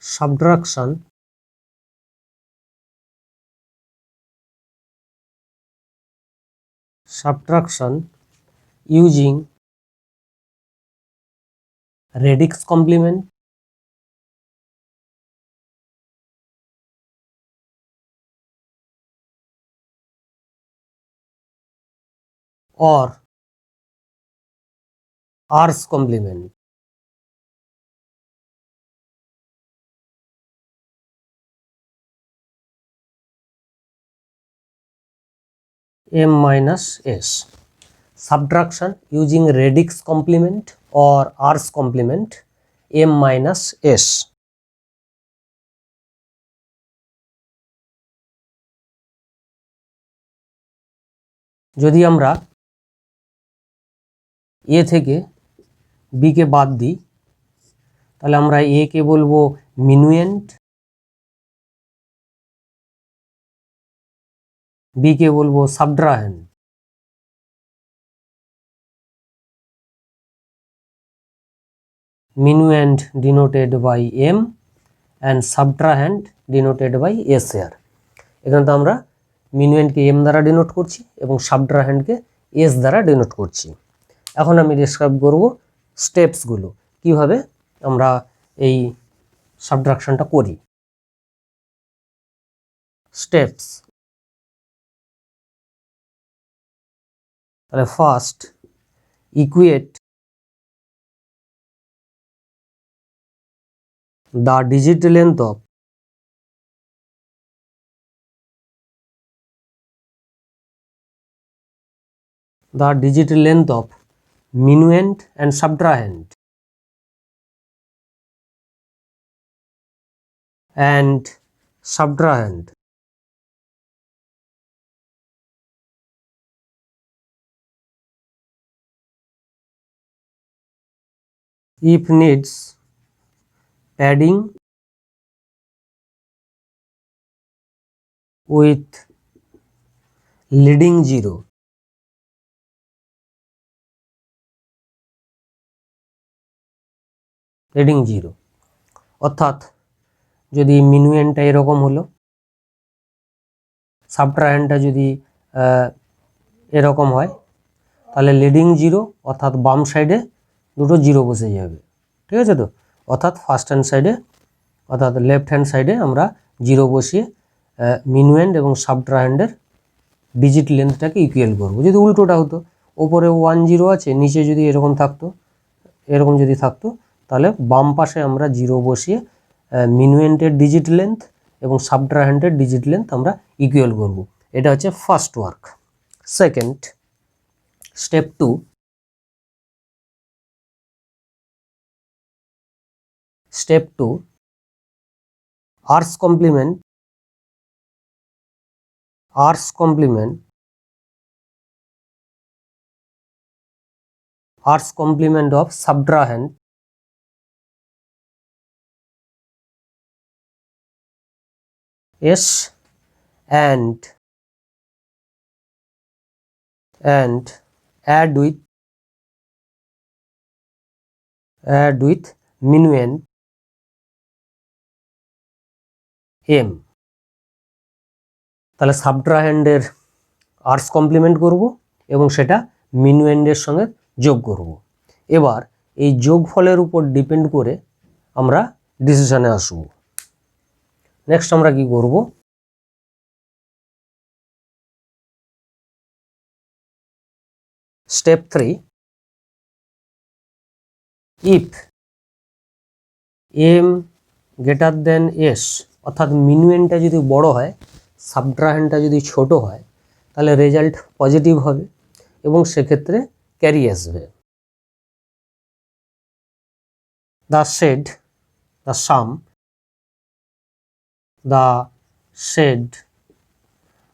subtraction using radix complement or R's complement. M minus S. Subtraction using radix complement or R's complement, M minus S. যদি আমরা এ থেকে B কে বাদ দিই তাহলে আমরা এ কে বলবো মিনুয়েন্ট, বি কে বলবো সাবট্রাহেন্ড। Minuend denoted by M and subtrahend denoted by S here. এখানে তো আমরা minuend কে M দ্বারা ডিনোট করছি এবং subtrahend কে S দ্বারা ডিনোট করছি। এখন আমি ডেসক্রাইব করব স্টেপসগুলো কিভাবে আমরা এই সাবট্রাকশনটা করি। স্টেপস, তাহলে first equate the digit length of minuend and subtrahend if needs padding with leading zero. Leading zero অর্থাৎ যদি মিনুয়েন্টটা এরকম হলো, সাবট্রাহেন্ডটা যদি এরকম হয় তাহলে লিডিং জিরো অর্থাৎ বাম সাইডে দুটো জিরো বসে যাবে, ঠিক আছে তো। অর্থাৎ ফার্স্ট হ্যান্ড সাইডে অর্থাৎ লেফট হ্যান্ড সাইডে আমরা জিরো বসিয়ে মিনুয়েন্ট এবং সাবট্রাহেন্ডের ডিজিট লেন্থটাকে ইকুয়াল করব। যদি উল্টোটা হতো, ওপরে 1 0 আছে, নিচে যদি এরকম থাকতো, এরকম যদি থাকতো, তাহলে বাম পাশে আমরা জিরো বসিয়ে মিনুয়েন্টের ডিজিট লেন্থ এবং সাবট্রাহেন্ডের ডিজিট লেন্থ আমরা ইকুয়াল করব। এটা হচ্ছে first work. Second, step 2, R's complement of subtrahend S and add with minuend M। তাহলে সাবট্রাহেন্ডের আর্স কমপ্লিমেন্ট করব এবং সেটা মিনুয়েন্ডের সঙ্গে যোগ করব। এবার এই যোগফলের উপর ডিপেন্ড করে আমরা ডিসিশনে আসব। নেক্সট আমরা কি করব, step 3, if M greater than S অর্থাৎ মিনুয়েন্টটা যদি বড় হয়, সাবট্রাহেন্ডটা যদি ছোট হয়, তাহলে রেজাল্ট পজিটিভ হবে এবং সেক্ষেত্রে ক্যারি আসবে। the shed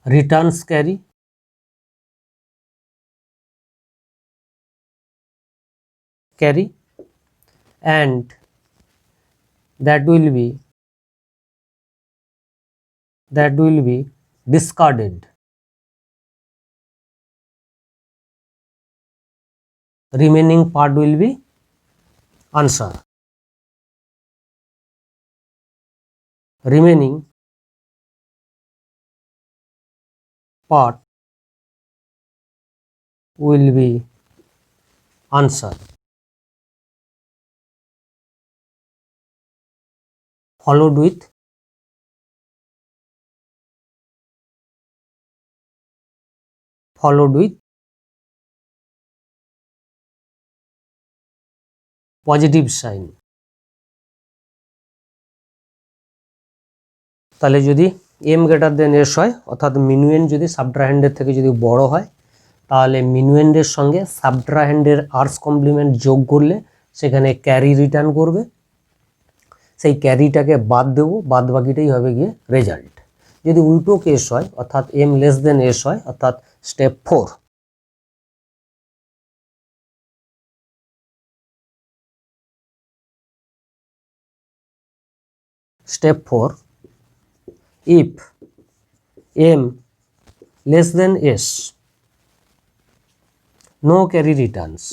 returns carry and that will be discarded. Remaining part will be answer. remaining part will be answer followed with positive sign. তাহলে যদি এম গ্রেটার দেন এস হয়, অর্থাৎ মিনুয়েন্ড যদি সাবট্রাহেন্ডের থেকে যদি বড় হয়, তাহলে মিনুয়েন্ডের সঙ্গে সাবট্রাহেন্ডের আর্স কমপ্লিমেন্ট যোগ করলে সেখানে ক্যারি রিটার্ন করবে, সেই ক্যারিটাকে বাদ দেবো, বাদ বাকিটাই হবে গিয়ে রেজাল্ট। যদি উল্টো কেস হয়, অর্থাৎ এম লেস দেন এস হয়, অর্থাৎ step 4, step 4, if m less than s, no carry returns.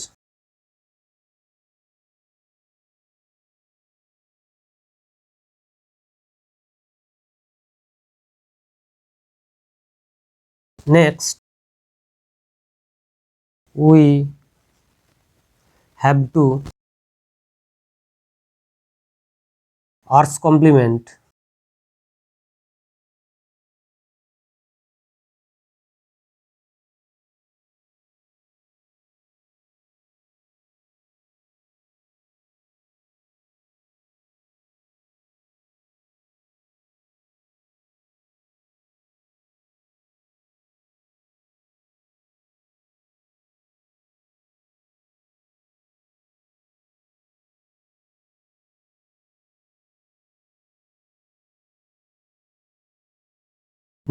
Next, we have to R's complement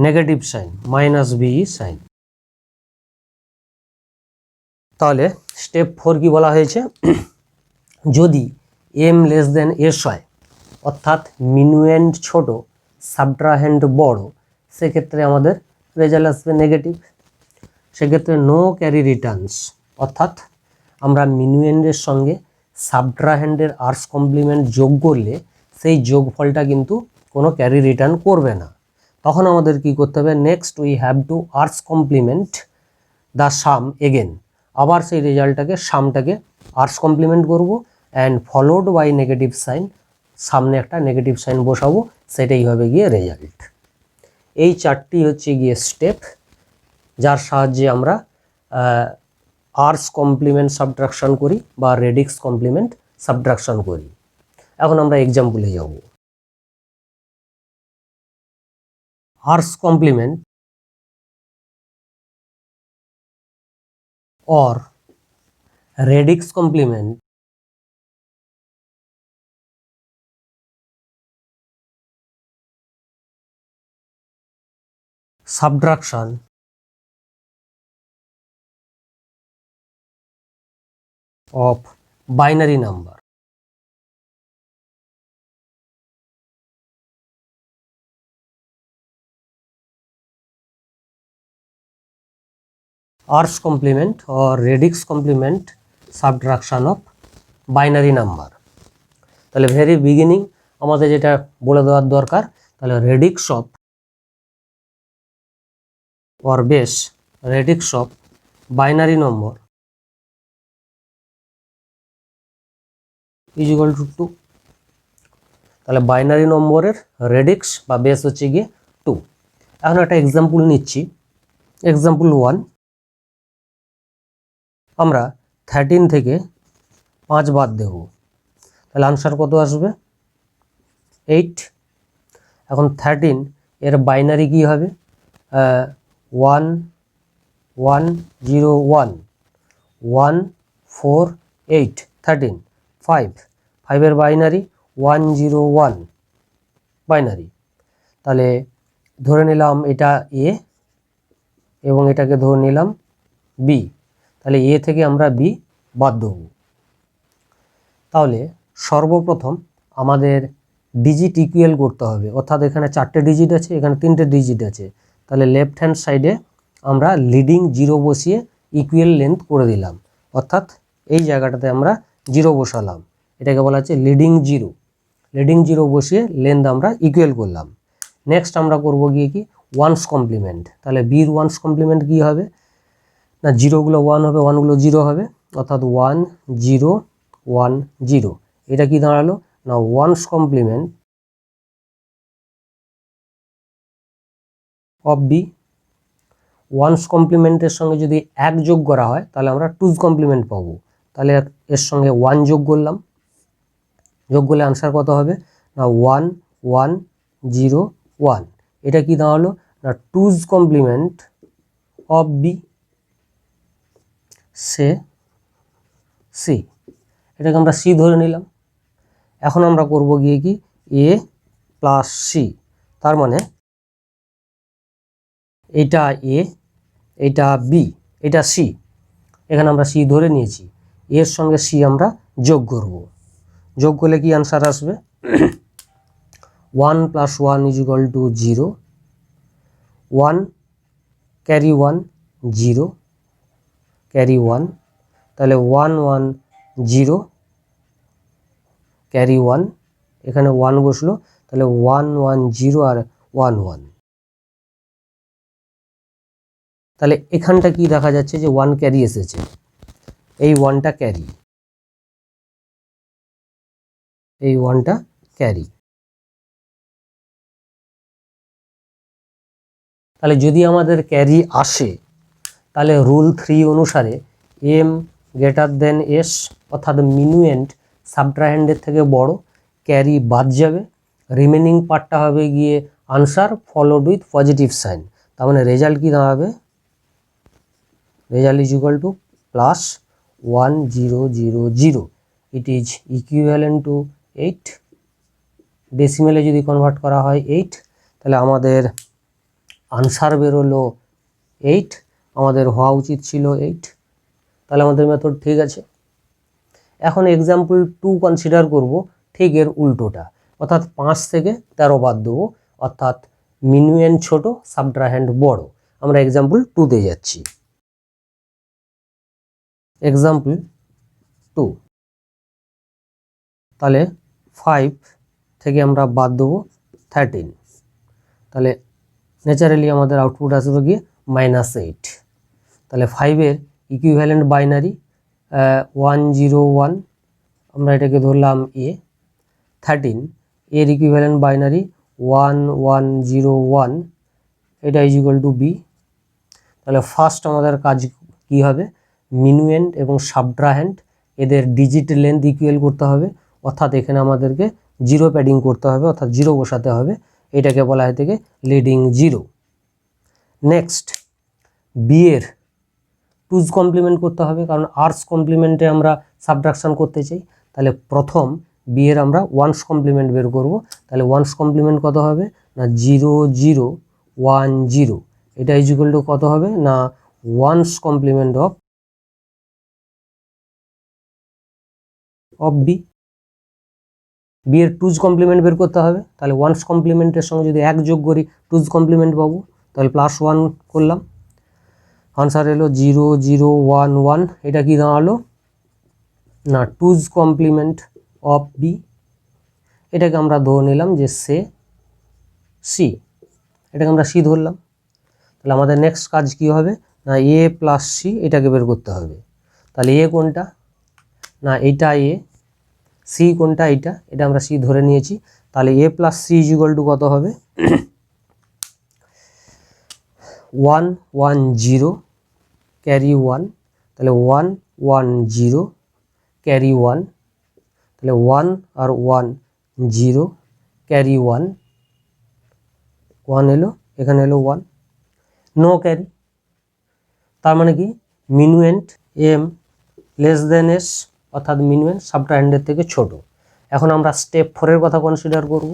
negative sign minus B sign. তাহলে স্টেপ 4 কি বলা হয়েছে, যদি এম লেস দেন এস হয়, অর্থাৎ মিনুয়েন্ড ছোট সাবট্রাহেন্ড বড়, সেক্ষেত্রে আমাদের রেজাল্ট আসবে নেগেটিভ। সেক্ষেত্রে নো ক্যারি রিটার্নস, অর্থাৎ আমরা মিনুয়েন্ডের সঙ্গে সাবট্রাহেন্ডের আর্স কমপ্লিমেন্ট যোগ করলে সেই যোগফলটা কিন্তু কোনো ক্যারি রিটার্ন করবে না। তখন আমাদের কি করতে হবে, next we have to r's complement the sum again, আবার সেই রেজাল্টটাকে সামটাকে আর্স কমপ্লিমেন্ট করব and followed by negative sign, সামনে একটা নেগেটিভ সাইন বসাবো, সেটাই হবে গিয়ে রেজাল্ট। এই চারটি হচ্ছে গিয়ে স্টেপ, যার সাহায্যে আমরা আর্স কমপ্লিমেন্ট সাবট্রাকশন করি বা রেডিক্স কমপ্লিমেন্ট সাবট্রাকশন করি। এখন আমরা এক্সাম্পলে যাব। আর্স complement or radix complement subtraction of binary number. Ars complement or radix complement subtraction of binary number. তাহলে ভেরি বিগিনিং আমাদের যেটা বলে দেওয়ার দরকার, তাহলে radix of or base radix of binary number is equal to 2। তাহলে বাইনারি নম্বরের radix বা বেস হচ্ছে গিয়ে 2। এখন একটা এক্সাম্পল নিচ্ছি, এক্সাম্পল 1, আমরা 13 থেকে 5 বাদ দেব, তাহলে আনসার কত আসবে 8। এখন 13 এর বাইনারি কি হবে 1 1 0 1 1 4 8 13 5 5 এর বাইনারি 1 0 1 বাইনারি। তাহলে ধরে নিলাম এটা এ এবং এটাকে ধরে নিলাম বি, তাহলে এ থেকে আমরা বি বাদ দেব। তাহলে সর্বপ্রথম আমাদের ডিজিট ইকুয়াল করতে হবে, অর্থাৎ এখানে 4টে ডিজিট আছে, এখানে 3টে ডিজিট আছে, তাহলে লেফট হ্যান্ড সাইডে আমরা লিডিং 0 বসিয়ে ইকুয়াল লেন্থ করে দিলাম, অর্থাৎ এই জায়গাটাতে আমরা 0 বসালাম, এটাকে বলা হচ্ছে লিডিং 0। লিডিং জিরো বসিয়ে লেন্থ আমরা ইকুয়াল করলাম। নেক্সট আমরা করব গিয়ে কি ওয়ানস কমপ্লিমেন্ট। তাহলে বির ওয়ানস কমপ্লিমেন্ট কী হবে না, জিরোগুলো ওয়ান হবে, ওয়ানগুলো জিরো হবে, অর্থাৎ 1 0 1 0। এটা কি দাঁড়ালো না one's complement of B. One's কমপ্লিমেন্টের সঙ্গে যদি 1 যোগ করা হয় তাহলে আমরা টুজ কমপ্লিমেন্ট পাবো। তাহলে এর সঙ্গে 1 যোগ করলাম, যোগ করলে আনসার কত হবে না 1 1 0 1। এটা কি দাঁড়ালো না two's complement of B say C. এটাকে আমরা সি ধরে নিলাম। এখন আমরা করব গিয়ে কি এ প্লাস সি, তার মানে এটা এ, এটা বি, এটা সি। এখানে আমরা সি ধরে নিয়েছি, এর সঙ্গে সি আমরা যোগ করব। যোগ করলে কি আনসার আসবে 1 + 1 = 0, 1 ক্যারি 1 0 ক্যারি 1, তাহলে 1 1 0 ক্যারি 1, এখানে 1 বসলো, তাহলে 1 1 0 আর 1 1। তাহলে এখানটা কি দেখা যাচ্ছে যে 1 ক্যারি এসেছে, এই 1টা ক্যারি, এই 1টা ক্যারি। তাহলে যদি আমাদের ক্যারি আসে তাহলে রুল 3 অনুসারে এম গ্রেটার দেন এস, অর্থাৎ মিনুয়েন্ট সাবট্রাহেন্ডের থেকে বড়, ক্যারি বাদ যাবে, রিমেনিং পার্টটা হবে গিয়ে answer followed with positive sign. তার মানে রেজাল্ট কি দাঁড়াবে, result = +1 0 0 0। It is equivalent to 8। ডেসিমেলে যদি কনভার্ট করা হয় 8, তাহলে আমাদের আনসার বেরোলো 8, আমাদের হওয়া উচিত ছিল 8। তাহলে আমাদের মেথড ঠিক আছে। এখন এক্সাম্পল 2 কনসিডার করব ঠিক এর উল্টোটা, অর্থাৎ 5 থেকে 13 বাদ দেবো, অর্থাৎ মিনুয়েন্ট ছোট সাবট্রাহেন্ড বড়। আমরা এক্সাম্পল 2তে যাচ্ছি। এক্সাম্পল 2, তাহলে 5 থেকে আমরা বাদ দেবো 13, তাহলে ন্যাচারালি আমাদের আউটপুট আসবে গিয়ে -8। তাহলে 5-এর ইকুইভ্যালেন্ট বাইনারি 1 0 1, আমরা এটাকে ধরলাম এ। 13 এর ইকুইভ্যালেন্ট বাইনারি 1 1 0 1, এটা = বি। তাহলে ফার্স্ট আমাদের কাজ কি হবে, মিনুয়েন্ট এবং সাবট্রাহেন্ড এদের ডিজিট লেন্থ ইকুয়াল করতে হবে, অর্থাৎ এখানে আমাদেরকে 0 প্যাডিং করতে হবে, অর্থাৎ 0 বসাতে হবে। এটাকে বলা হয় থেকে লিডিং 0। নেক্সট বি এর টুজ কমপ্লিমেন্ট করতে হবে, কারণ আর্স কমপ্লিমেন্টে আমরা সাবট্রাকশন করতে চাই। তাহলে প্রথম বি এর আমরা ওয়ানস কমপ্লিমেন্ট বের করব। তাহলে ওয়ানস কমপ্লিমেন্ট কত হবে না 0 0 1 0, এটা = কত হবে না one's complement of B. B এর টুজ কমপ্লিমেন্ট বের করতে হবে। তাহলে ওয়ানস কমপ্লিমেন্টের সঙ্গে যদি 1 যোগ করি টুজ কমপ্লিমেন্ট পাবো, তাহলে +1 করলাম, আনসার এলো 0 0 1 1। এটা কি দাঁড়ালো না টুজ কমপ্লিমেন্ট অফ বি। এটাকে আমরা ধরে নিলাম যে সে সি, এটাকে আমরা সি ধরলাম। তাহলে আমাদের নেক্সট কাজ কি হবে না এ প্লাস সি, এটাকে বের করতে হবে। তাহলে এ কোনটা না এইটা এ, সি কোনটা এইটা, এটা আমরা সি ধরে নিয়েছি। তাহলে এ প্লাস সি = কত হবে 1 1 0 ক্যারি 1, তাহলে 1 1 0 ক্যারি 1, তাহলে 1 আর 1 0 ক্যারি 1, 1 এলো, এখানে এলো 1, নো ক্যারি। তার মানে কি মিনুয়েন্ট এম লেস দেন এস, অর্থাৎ মিনুয়েন্ট সাবট্রাহেন্ডের থেকে ছোট। এখন আমরা স্টেপ 4 এর কথা কনসিডার করব।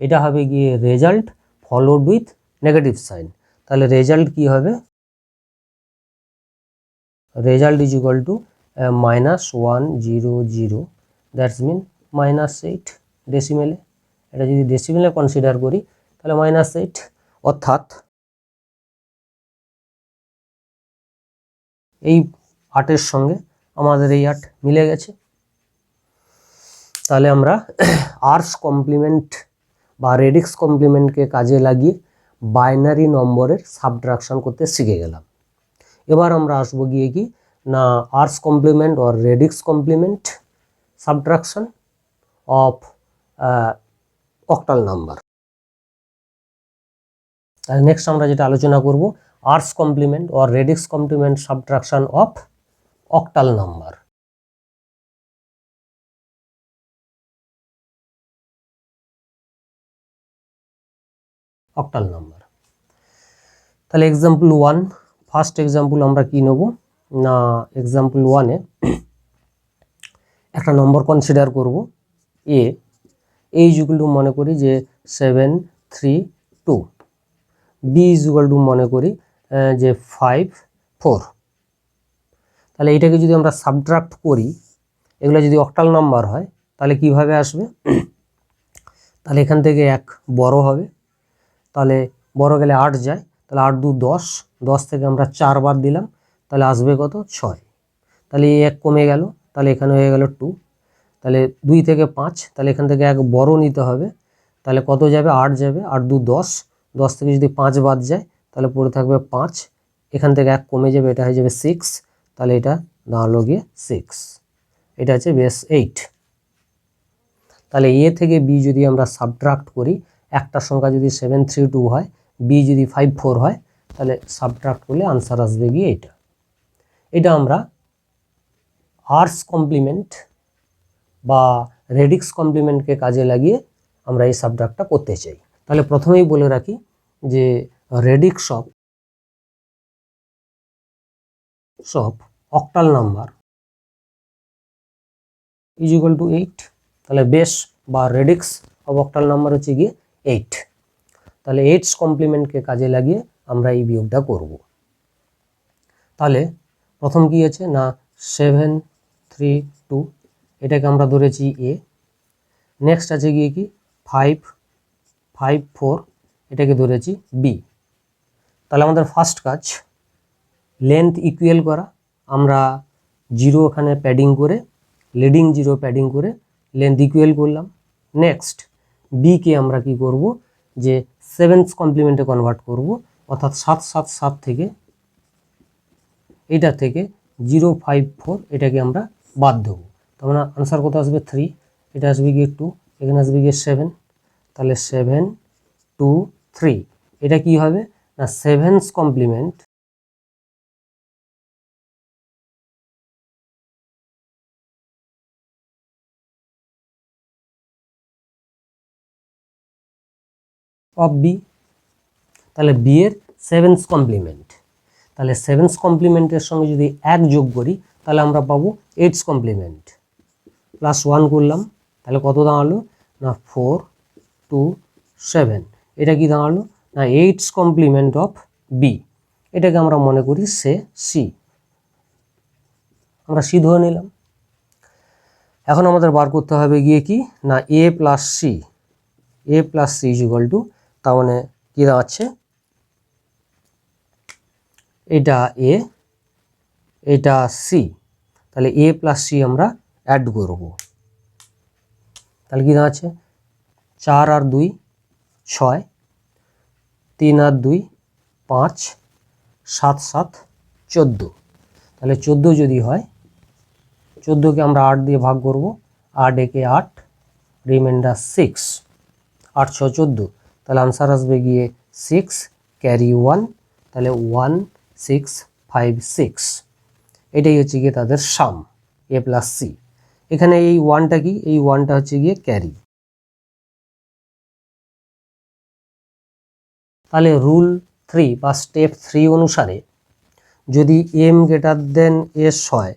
এটা হবে গিয়ে result followed with negative sign. তাহলে রেজাল্ট কি হবে, রেজাল্ট = -1 0 0, দ্যাটস মিন -8 ডেসিমেলে। এটা যদি ডেসিমেলে কনসিডার করি তাহলে -8, অর্থাৎ এই 8-এর সঙ্গে আমাদের এই 8 মিলে গেছে। তাহলে আমরা আর্স কমপ্লিমেন্ট বা রেডিক্স কমপ্লিমেন্টকে কাজে লাগিয়ে বাইনারি নম্বরের সাবট্রাকশন করতে শিখে গেলাম। এবার আমরা আসবো গিয়ে কি না r's complement or radix complement subtraction of octal number. তাহলে নেক্সট আমরা যেটা আলোচনা করব r's complement or radix complement subtraction of octal number. Octal number. তাহলে এক্সাম্পল 1, ফার্স্ট এক্সাম্পল আমরা কি নেব না এক্সাম্পল 1-এ একটা নম্বর কনসিডার করব এ ইকুয়াল টু মনে করি যে 7 3 2, বি ইকুয়াল টু মনে করি যে 5 4। তাহলে এটাকে যদি আমরা সাবট্রাক্ট করি, এগুলো যদি অক্টাল নাম্বার হয় তাহলে কিভাবে আসবে, তাহলে এখান থেকে এক বড় হবে, তাহলে বড় গেলে 8 যায়, তাহলে 8 2 10, 10 থেকে আমরা 4 বাদ দিলাম, তাহলে আসবে কত 6। তাহলে এই এক কমে গেল, তাহলে এখানে হয়ে গেল 2, তাহলে 2 থেকে 5, তাহলে এখান থেকে এক বড় নিতে হবে, তাহলে কত যাবে 8 যাবে, 8 2 10, 10 থেকে যদি 5 বাদ যায় তাহলে পড়ে থাকবে 5, এখান থেকে এক কমে যাবে, এটা হয়ে যাবে 6, তাহলে এটা দাঁড়ালো গিয়ে 6, এটা হচ্ছে বেস 8। তাহলে এ থেকে বি যদি আমরা সাবট্রাক্ট করি, একটা সংখ্যা যদি 7 3 2 হয়, বি যদি 5 4 হয়, তাহলে সাবট্রাক্ট করলে আনসার আসবে গিয়ে এটা। এটা আমরা আর্স কমপ্লিমেন্ট বা রেডিক্স কমপ্লিমেন্টকে কাজে লাগিয়ে আমরা এই সাবট্রাক্টটা করতে চাই। তাহলে প্রথমেই বলে রাখি যে radix of octal number is equal two 8। তাহলে বেস বা রেডিক্স অফ অক্টাল নাম্বার হচ্ছে গিয়ে 8। তাহলে 8's কমপ্লিমেন্টকে কাজে লাগিয়ে আমরা এই বিয়োগটা করব। তাহলে প্রথম কি আছে না 7 3 2, এটাকে আমরা ধরেছি এ। নেক্সট আছে গিয়ে কি 5 5 4, এটাকে ধরেছি বি। তাহলে আমাদের ফার্স্ট কাজ লেন্থ ইকুয়াল করা, আমরা 0 ওখানে প্যাডিং করে লিডিং 0 প্যাডিং করে লেন্থ ইকুয়াল করলাম। নেক্সট বিকে আমরা কি করব যে 7's কমপ্লিমেন্টে কনভার্ট করব, অর্থাৎ 7 7 7 থেকে এটা থেকে 0 5 4 এটাকে আমরা বাদ দেবো। তার আনসার কত আসবে 3, এটা আসবে গিয়ে 2, এখানে আসবে গিয়ে 7, তাহলে 7 2 3, এটা কি হবে না 7's কমপ্লিমেন্ট অফ বি। তাহলে বি এর 7's কমপ্লিমেন্ট, তাহলে 7's কমপ্লিমেন্টের সঙ্গে যদি 1 যোগ করি তাহলে আমরা পাবো 8's কমপ্লিমেন্ট, প্লাস 1 করলাম, তাহলে কত দাঁড়ালো না 4 2 7, এটা কি দাঁড়ালো না 8's কমপ্লিমেন্ট অফ বি। এটাকে আমরা মনে করি সি, আমরা সি ধরে নিলাম। এখন আমাদের বার করতে হবে গিয়ে কি না A plus C is equal to, তার মানে কি দাঁড়াচ্ছে এটা এ এটা সি, তাহলে এ প্লাস সি আমরা অ্যাড করব। তাহলে কি দাঁড়াচ্ছে 4 আর 2 6, 3 আর 2 5, 7 7 14, তাহলে 14 যদি হয়, 14কে আমরা 8 দিয়ে ভাগ করব, 8 একে 8, রিমাইন্ডার 6, 8 6 14, তাহলে আনসার আসবে গিয়ে 6 ক্যারি 1, তাহলে 1 6 5 6, এটাই হচ্ছে গিয়ে তাদের সাম এ প্লাস সি। এখানে এই 1টা কি, এই 1টা হচ্ছে গিয়ে ক্যারি। তাহলে রুল 3 বা স্টেপ 3 অনুসারে যদি এম গ্রেটার দেন এস হয়,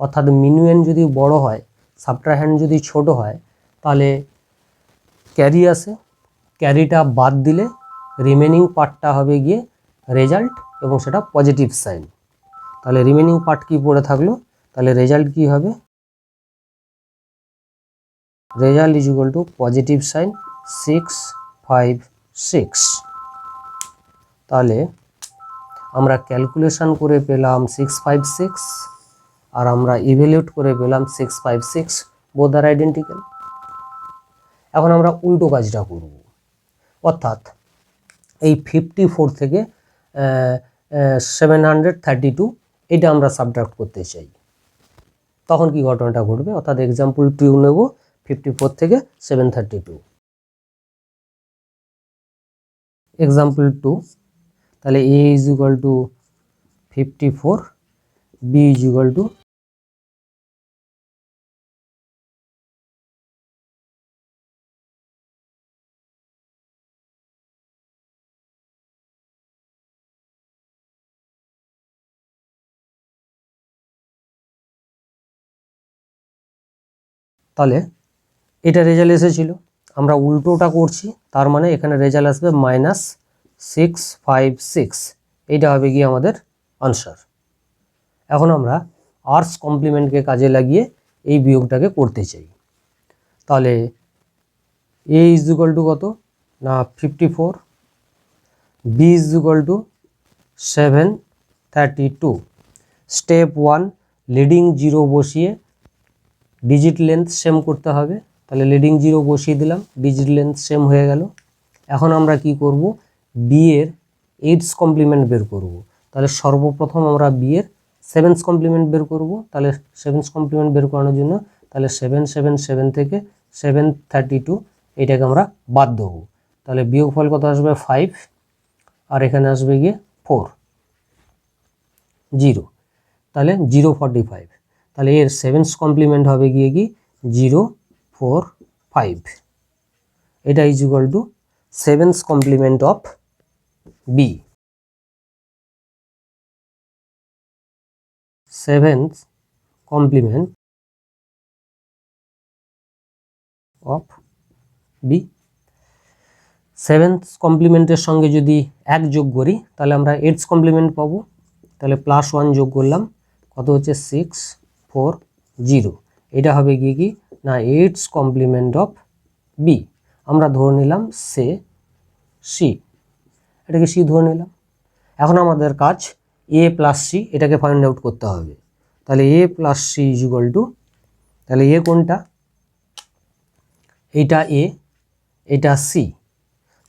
অর্থাৎ মিনুয়েন্ট যদি বড় হয় সাবট্রাহ্যান্ড যদি ছোট হয়, তাহলে ক্যারি আসে, ক্যারিটা বাদ দিলে রিমেনিং পার্টটা হবে গিয়ে রেজাল্ট এবং সেটা পজিটিভ সাইন। তাহলে রিমেনিং পার্ট কি পড়ে থাকলো, তাহলে রেজাল্ট কি হবে, result is equal to positive sign 6 5 6। তাহলে আমরা ক্যালকুলেশন করে পেলাম 656 আর আমরা ইভ্যালুয়েট করে পেলাম 656, বোথ আর আইডেন্টিক্যাল। এখন আমরা উল্টো কাজটা করব, অর্থাৎ এই 54 থেকে 732 এটা আমরা সাবট্রাক্ট করতে চাই। তখন কি ঘটনাটা ঘটবে, অর্থাৎ এক্সাম্পল 2 নেব 54 থেকে 732। এক্সাম্পল 2, তাহলে a is equal two 54, b is equal to তাহলে এটা রেজাল্ট এসেছিল, আমরা উল্টোটা করছি, তার মানে এখানে রেজাল্ট আসবে -656, এইটা হবে গিয়ে আমাদের আনসার। এখন আমরা আর্টস কমপ্লিমেন্টকে কাজে লাগিয়ে এই বিয়োগটাকে করতে চাই। তাহলে a ইজ ইকুয়াল টু কত না 54, b is equal two 732। Step 1, leading zero বসিয়ে ডিজিট লেন্থ সেম করতে হবে। তাহলে লিডিং জিরো বসিয়ে দিলাম, ডিজিট লেন্থ সেম হয়ে গেল। এখন আমরা কি করব, বি এর 8's কমপ্লিমেন্ট বের করব। তাহলে সর্বপ্রথম আমরা বি এর 7's কমপ্লিমেন্ট বের করব। তাহলে 7's কমপ্লিমেন্ট বের করানোর জন্য তাহলে 777 থেকে 732 এটাকে আমরা বাদ দেবো। তাহলে বিয়োগফল কত আসবে 5, আর এখানে আসবে গিয়ে 4, 0, তাহলে 045। তাহলে এর 7's কমপ্লিমেন্ট হবে গিয়ে কি 045, এটা is equal to 7's complement of B. 7th complement of B. 7th কমপ্লিমেন্টের সঙ্গে যদি 1 যোগ করি তাহলে আমরা 8's কমপ্লিমেন্ট পাবো। তাহলে +1 যোগ করলাম, কত হচ্ছে 640, এটা হবে গিয়ে কি না 8's কমপ্লিমেন্ট অফ বি। আমরা ধরে নিলাম সি, এটাকে সি ধরে নিলাম। এখন আমাদের কাজ এ প্লাস সি এটাকে ফাইন্ড আউট করতে হবে। তাহলে A plus C is equal to, তাহলে এ কোনটা, এইটা এ, এটা সি।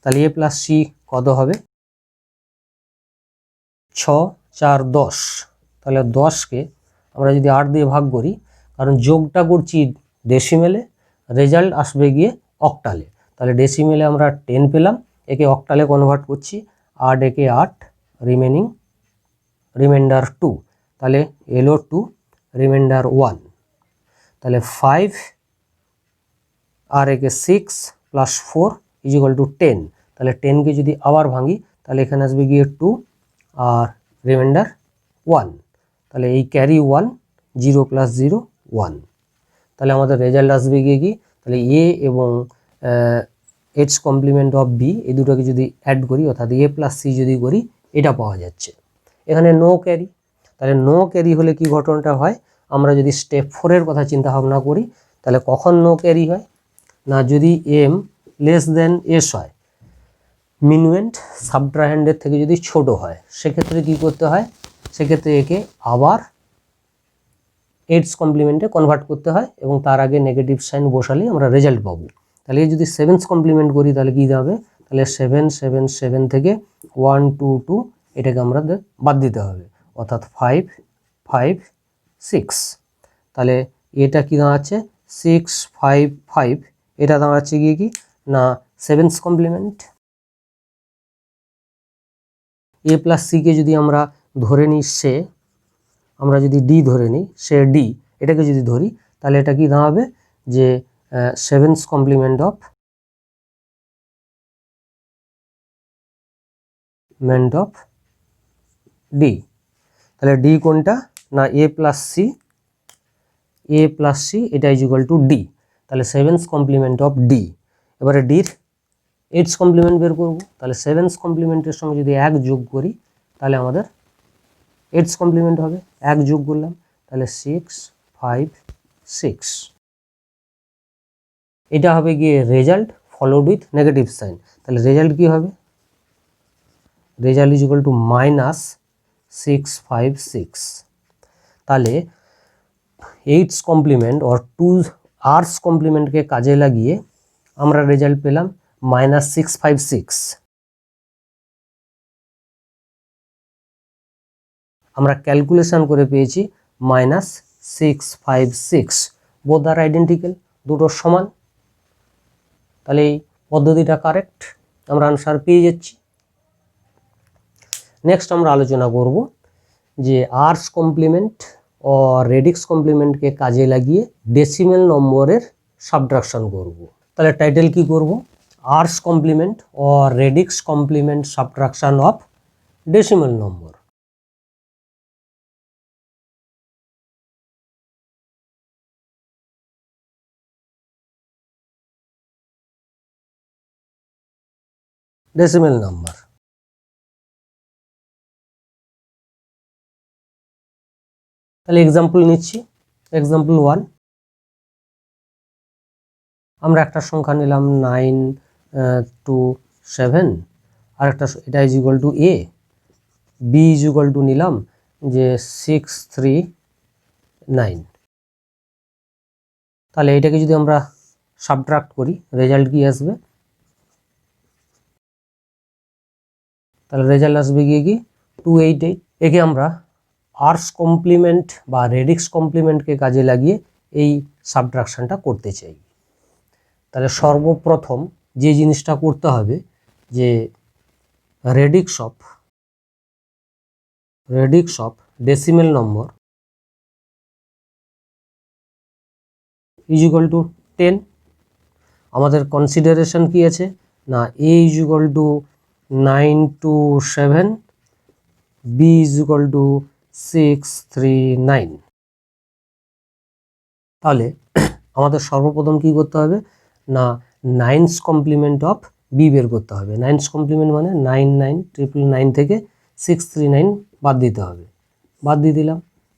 তাহলে এ প্লাস সি কত হবে 6 4 10। তাহলে 10কে আমরা যদি 8 দিয়ে ভাগ করি, কারণ যোগটা করছি ডেসিমেলে, রেজাল্ট আসবে গিয়ে অক্টালে। তাহলে ডেসিমেলে আমরা 10 পেলাম, একে অক্টালে কনভার্ট করছি, 8 একে 8, রিমাইন্ডার 2, তাহলে এলো 2, রিমাইন্ডার 1। তাহলে 5 আর একে 6 + 4 ইজ ইকুয়াল টু 10। তাহলে 10কে যদি আবার ভাঙি তাহলে এখানে আসবে গিয়ে 2 আর রিমাইন্ডার 1। তাহলে এই ক্যারি 1, 0 + 0 1। তাহলে আমাদের রেজাল্ট আসবে গিয়ে কি, তাহলে এ এবং 8's কমপ্লিমেন্ট অফ বি এই দুটোকে যদি অ্যাড করি, অর্থাৎ এ প্লাস সি যদি করি, এটা পাওয়া যাচ্ছে। এখানে নো ক্যারি, তাহলে নো ক্যারি হলে কি ঘটনাটা হয়, আমরা যদি স্টেপ 4 এর কথা চিন্তা ভাবনা করি তাহলে কখন নো ক্যারি হয় না, যদি এম লেস দেন এস হয়, মিনুয়েন্ট সাবট্রাহেন্ডের থেকে যদি ছোট হয়, সেক্ষেত্রে কি করতে হয়, সেক্ষেত্রে একে আবার 8's কমপ্লিমেন্টে কনভার্ট করতে হয় এবং তার আগে নেগেটিভ সাইন বসালেই আমরা রেজাল্ট পাবো। তাহলে যদি 7's কমপ্লিমেন্ট করি তাহলে কী হবে, তাহলে 7 7 7 থেকে 1 2 2 এটাকে আমরা বাদ দিতে হবে, অর্থাৎ 5 5 6। তাহলে এটা কি দাঁড়াচ্ছে 6 5 5, এটা দাঁড়াচ্ছে গিয়ে কি না 7's কমপ্লিমেন্ট। এ প্লাস সিকে যদি আমরা ধরে নিই সে, আমরা যদি ডি ধরে নিই, সে ডি, এটাকে যদি ধরি তাহলে এটা কি দাঁড়াবে যে 7's কমপ্লিমেন্ট অফ ডি। তাহলে ডি কোনটা না এ প্লাস সি, এটা ইজ ইকুয়াল টু ডি। তাহলে 7's কমপ্লিমেন্ট অফ ডি। এবারে ডির 8's কমপ্লিমেন্ট বের করব। তাহলে 7's কমপ্লিমেন্টের সঙ্গে যদি 1 যোগ করি তাহলে আমাদের 8's কমপ্লিমেন্ট হবে, 1 যোগ করলাম, তাহলে 6 5 6। এটা হবে গিয়ে result followed with negative sign. তাহলে রেজাল্ট কি হবে, রেজাল্ট ইজ ইকুয়াল টু -6 656। তাহলে 8's কমপ্লিমেন্ট और 2r's কমপ্লিমেন্টকে কাজে লাগিয়ে আমরা রেজাল্ট পেলাম -656। আমরা ক্যালকুলেশন করে পেয়েছি -656। বোথ আর আইডেন্টিক্যাল, দুটো সমান। তাহলে এই পদ্ধতিটা কারেক্ট, আমরা আনসার পেয়ে যাচ্ছি। নেক্সট আমরা আলোচনা করব যে আরস কমপ্লিমেন্ট ও রেডিক্স কমপ্লিমেন্টকে কাজে লাগিয়ে ডেসিমেল নম্বরের সাবট্রাকশন করব। তাহলে টাইটেল কি করব? আরস কমপ্লিমেন্ট ও radix complement subtraction of decimal number. Decimal number. তাহলে এক্সাম্পল নিচ্ছি। এক্সাম্পল 1, আমরা একটা সংখ্যা নিলাম 927, আর একটা এটা is equal to A, B is equal to নিলাম যে 639। তাহলে এটাকে যদি আমরা সাবট্রাক্ট করি রেজাল্ট কি আসবে? তাহলে রেজাল্ট আসবে গিয়ে কি 288। একে আমরা আরস কমপ্লিমেন্ট বা রেডিক্স কমপ্লিমেন্টকে কাজে লাগিয়ে এই সাবট্রাকশনটা করতে চাই। তাহলে সর্বপ্রথম যে জিনিসটা করতে হবে যে radix of decimal number is equal to 10। আমাদের কনসিডারেশন কি আছে না, A is equal to 927, B is equal to 639। তাহলে আমাদের সর্বপ্রথম কি করতে হবে না, 9's কমপ্লিমেন্ট অফ বি বের করতে হবে। 9's কমপ্লিমেন্ট মানে 99999 থেকে 639 বাদ দিতে হবে। বাদ দিয়ে দিলাম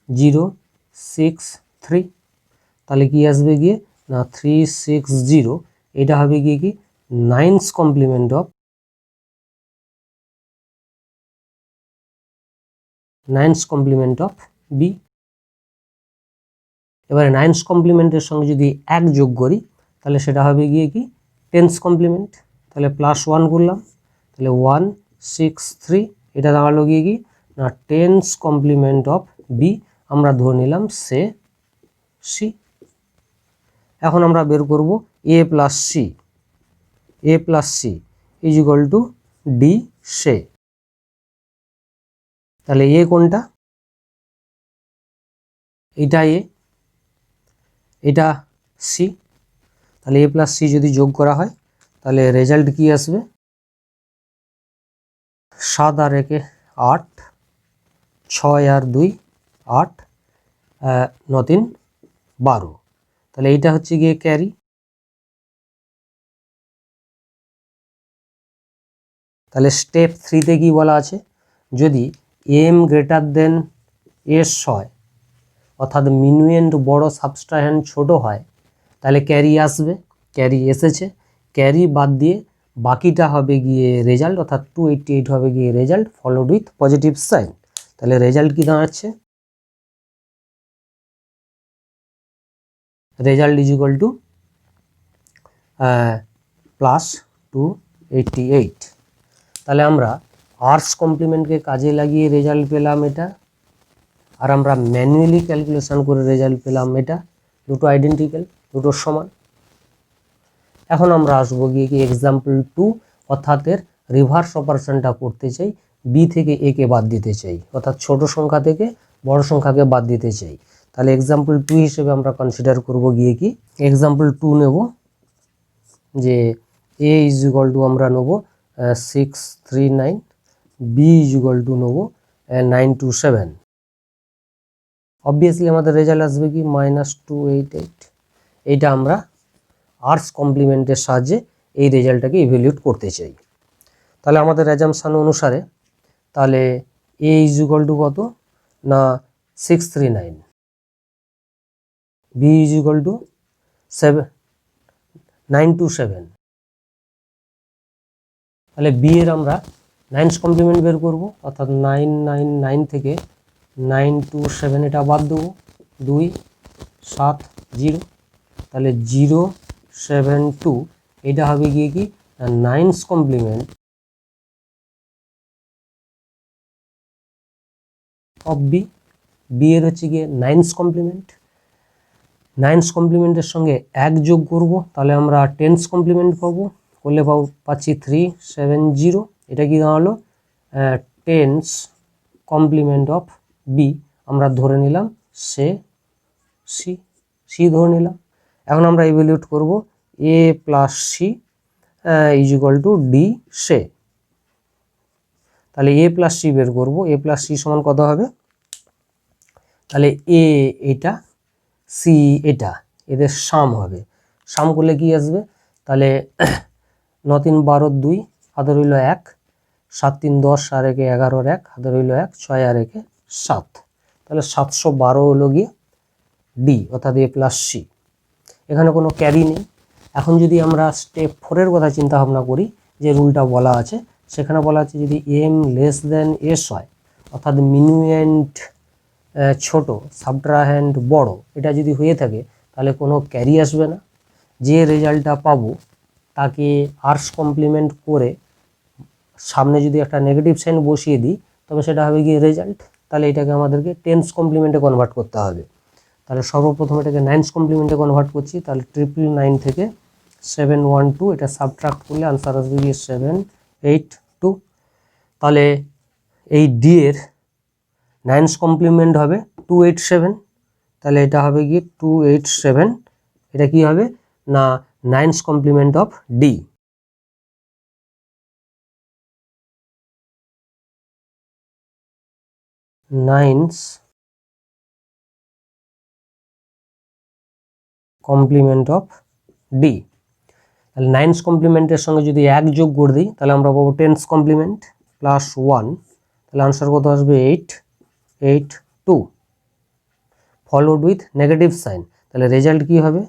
063। তাহলে কি আসবে গিয়ে না 360। এটা হবে গিয়ে কি 9's কমপ্লিমেন্ট অফ বি। এবারে 9's কমপ্লিমেন্টের সঙ্গে যদি 1 যোগ করি তাহলে সেটা হবে গিয়ে কি 10's কমপ্লিমেন্ট। তাহলে +1 করলাম, তাহলে 163। এটা দাঁড়ালো গিয়ে কি না 10's কমপ্লিমেন্ট অফ বি। আমরা ধরে নিলাম সে সি। এখন আমরা বের করব A plus C is equal to D say. তাহলে এ কোনটা? এটা এ, এটা সি। তাহলে এ প্লাস সি যদি যোগ করা হয় তাহলে রেজাল্ট কি আসবে? 7 আর 1 8, 6 আর 2 8, 9 3 12। তাহলে এইটা হচ্ছে গিয়ে ক্যারি। তাহলে স্টেপ 3তে কি বলা আছে, যদি এম গ্রেটার দেন এস হয় অর্থাৎ মিনুয়েন্ট বড় সাবস্ট্রাহ্যান্ড ছোট হয় তাহলে ক্যারি আসবে। ক্যারি এসেছে, ক্যারি বাদ দিয়ে বাকিটা হবে গিয়ে রেজাল্ট, অর্থাৎ 288 হবে গিয়ে result followed with positive sign. তাহলে রেজাল্ট কি দাঁড়াচ্ছে? Result is equal to +288। তাহলে আমরা আরস কমপ্লিমেন্টকে কাজে লাগিয়ে রেজাল্ট পেলাম এটা, আর আমরা ম্যানুয়ালি ক্যালকুলেশন করে রেজাল্ট পেলাম এটা। দুটো আইডেন্টিক্যাল, দুটো সমান। এখন আমরা আসবো গিয়ে কি এক্সাম্পল 2, অর্থাৎ এর রিভার্স অপারেশনটা করতে চাই। বি থেকে এ কে বাদ দিতে চাই, অর্থাৎ ছোট সংখ্যা থেকে বড় সংখ্যাকে বাদ দিতে চাই। তাহলে এক্সাম্পল 2 হিসেবে আমরা কনসিডার করব গিয়ে কি এক্সাম্পল 2 নেব, যে এ ইজ ইকুয়াল টু আমরা নেব 639, বি ইজ ইকুয়াল টু নেব 927। অবভিয়াসলি আমাদের রেজাল্ট আসবে কি -288। এইটা আমরা আরস কমপ্লিমেন্টের সাহায্যে এই রেজাল্টটাকে ইভ্যালুয়েট করতে চাই। তাহলে আমাদের অ্যাজাম্পশন অনুসারে তাহলে এ ইজ ইকুয়াল টু কত না 639, বি ইজ ইকুয়াল টু 927। তাহলে বি এর আমরা নাইনস কমপ্লিমেন্ট বের করব, অর্থাৎ 9 থেকে 9 2 7 এটা বাদ দেবো, 2 7 0, তাহলে 0 7 2 এটা হবে গিয়ে কি nine's complement of B. B এর হচ্ছে গিয়ে নাইনস কমপ্লিমেন্ট। নাইনস কমপ্লিমেন্টের সঙ্গে 1 যোগ করব, তাহলে আমরা টেন্স কমপ্লিমেন্ট পাবো, করলে পাচ্ছি 3 7 0, এটা কি দাঁড়ালো টেন্স কমপ্লিমেন্ট অফ বি। আমরা ধরে নিলাম সি ধরে নিলাম। এখন আমরা ইভ্যালুয়েট করব A plus C is equal to D say. তাহলে এ প্লাস সি বের করবো, এ প্লাস সি সমান কত হবে, তাহলে এ এটা সি এটা, এদের সাম হবে। সাম করলে কি আসবে, তাহলে 9 3 12 2 হাতে রইল 1, 7 3 10 আর 1 11 1 হাতে রইল 1, 6 আর 1 7, তাহলে 712 হলো গিয়ে ডি অর্থাৎ এ প্লাস সি। এখানে কোনো ক্যারি নেই। এখন যদি আমরা স্টেপ 4 এর কথা চিন্তা ভাবনা করি, যে রুলটা বলা আছে সেখানে বলা আছে যদি এম লেস দেন এস হয়, অর্থাৎ মিনুয়েন্ট ছোট সাবট্রাহ্যান্ড বড়, এটা যদি হয়ে থাকে তাহলে কোনো ক্যারি আসবে না। যে রেজাল্টটা পাবো তাকে আর্স কমপ্লিমেন্ট করে সামনে যদি একটা নেগেটিভ সাইন বসিয়ে দিই তবে সেটা হবে গিয়ে রেজাল্ট। তাহলে এটাকে আমাদেরকে টেন্স কমপ্লিমেন্টে কনভার্ট করতে হবে। তাহলে সর্বপ্রথম এটাকে নাইনস কমপ্লিমেন্টে কনভার্ট করছি, তাহলে 999 থেকে 712 এটা সাবট্রাক্ট করলে আনসার আসবে গিয়ে 782। তাহলে এই ডি এর নাইনস কমপ্লিমেন্ট হবে 287, তাহলে এটা হবে গিয়ে 287, এটা কি হবে না nine's complement of D. Nine's complement of D. তাহলে নাইনস কমপ্লিমেন্টের সঙ্গে যদি 1 যোগ করে দিই তাহলে আমরা পাবো টেন্স কমপ্লিমেন্ট প্লাস 1, তাহলে আনসার কত আসবে 882 ফলোড উইথ নেগেটিভ সাইন। তাহলে রেজাল্ট কি হবে,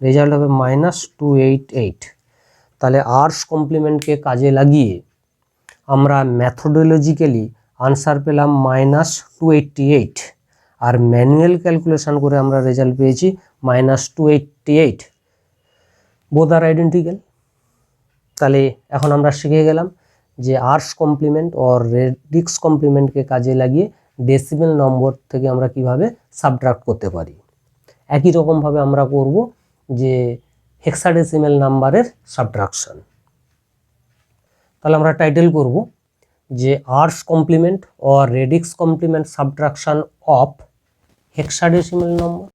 রেজাল্ট হবে -288। তাহলে আর্স কমপ্লিমেন্টকে কাজে লাগিয়ে আমরা ম্যাথোডোলজিক্যালি আনসার পেলাম -288, আর ম্যানুয়াল ক্যালকুলেশন করে আমরা রেজাল্ট পেয়েছি -288, বোথ আর আইডেন্টিক্যাল। তাহলে এখন আমরা শিখে গেলাম যে আর্স কমপ্লিমেন্ট ও রেডিক্স কমপ্লিমেন্টকে কাজে লাগিয়ে ডেসিমেল নম্বর থেকে আমরা কিভাবে সাবট্রাক্ট করতে পারি। একই রকমভাবে আমরা করব যে হেক্সাডেসিমেল নাম্বারের সাবট্রাকশন। তাহলে আমরা টাইটেল করব যে আর্স কমপ্লিমেন্ট ও radix complement subtraction of hexadecimal number.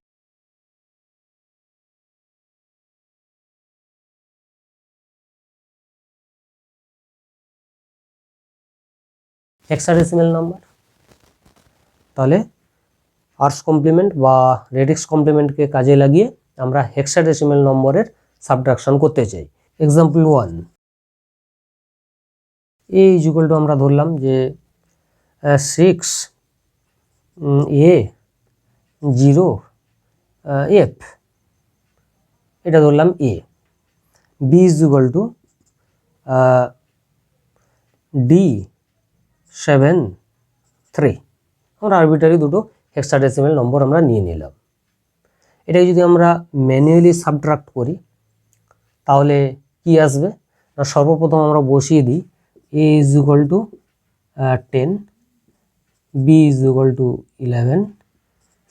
Hexadecimal number, তাহলে আর্স কমপ্লিমেন্ট বা রেডিক্স কমপ্লিমেন্টকে কাজে লাগিয়ে আমরা হেক্সাডেসিমেল নম্বরের সাবট্রাকশন করতে চাই। Example 1, A is equal to আমরা ধরলাম যে 6 এ 0 এফ, এটা ধরলাম A. B is equal to D 7 3, আমরা আরবিটারি দুটো হেক্সাডেসিমেল নম্বর আমরা নিয়ে নিলাম। এটাকে যদি আমরা ম্যানুয়ালি সাবট্রাক্ট করি তাহলে কি আসবে না, সর্বপ্রথম আমরা বসিয়ে দিই A is equal to 10, B is equal to 11,